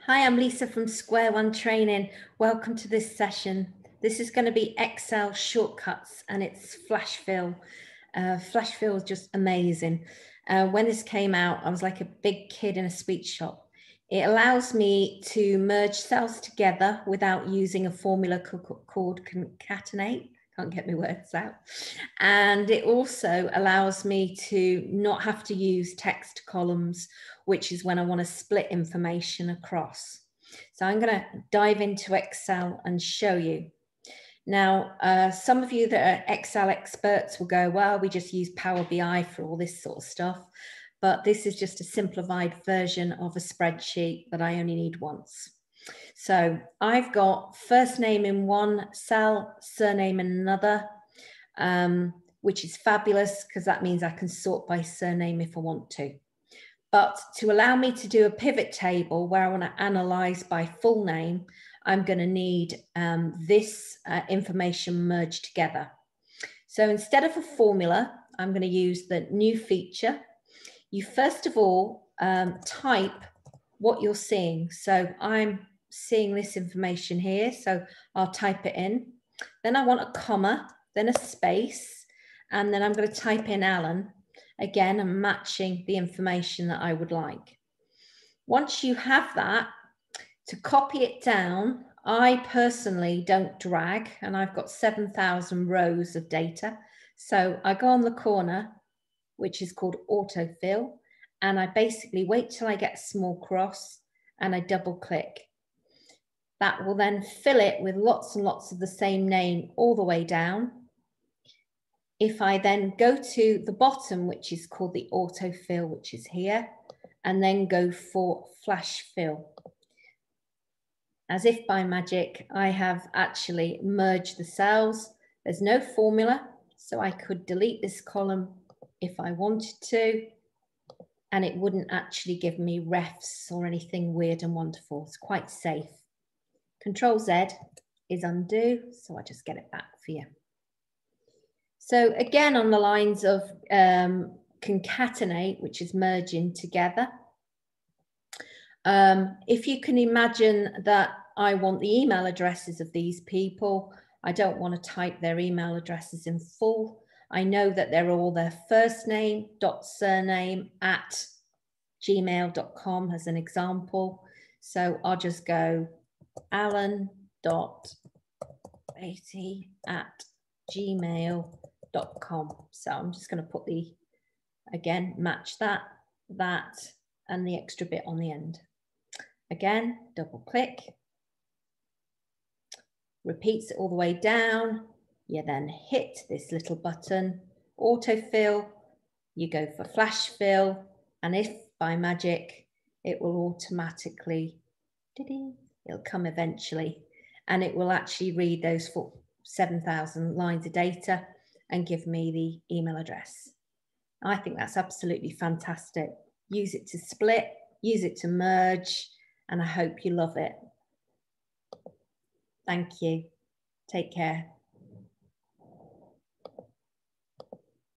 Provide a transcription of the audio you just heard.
Hi, I'm Lisa from Square One Training. Welcome to this session. This is going to be Excel shortcuts and it's FlashFill. FlashFill is just amazing. When this came out, I was like a big kid in a sweet shop. It allows me to merge cells together without using a formula called Concatenate. Can't get my words out. And it also allows me to not have to use text columns, which is when I want to split information across. So I'm going to dive into Excel and show you. Now, some of you that are Excel experts will go, well, we just use Power BI for all this sort of stuff. But this is just a simplified version of a spreadsheet that I only need once. So I've got first name in one cell, surname in another, which is fabulous because that means I can sort by surname if I want to. But to allow me to do a pivot table where I want to analyze by full name, I'm going to need this information merged together. So instead of a formula, I'm going to use the new feature. You first of all type what you're seeing. So I'm seeing this information here, so I'll type it in. Then I want a comma, then a space, and then I'm going to type in Alan. Again, I'm matching the information that I would like. Once you have that, to copy it down, I personally don't drag, and I've got 7,000 rows of data. So I go on the corner, which is called autofill, and I basically wait till I get a small cross and I double click. That will then fill it with lots and lots of the same name all the way down. If I then go to the bottom, which is called the autofill, which is here, and then go for FlashFill. As if by magic, I have actually merged the cells. There's no formula, so I could delete this column if I wanted to, and it wouldn't actually give me refs or anything weird and wonderful. It's quite safe. Control Z is undo, so I just get it back for you. So again, on the lines of concatenate, which is merging together. If you can imagine that I want the email addresses of these people, I don't want to type their email addresses in full. I know that they're all their first name dot surname at gmail.com as an example. So I'll just go alan.beatty at gmail.com. So I'm just going to put again, match that, and the extra bit on the end. Again, double click, repeats it all the way down. You then hit this little button, autofill, you go for FlashFill, and if by magic, it will automatically, it'll come eventually, and it will actually read those 7,000 lines of data and give me the email address. I think that's absolutely fantastic. Use it to split, use it to merge, and I hope you love it. Thank you. Take care.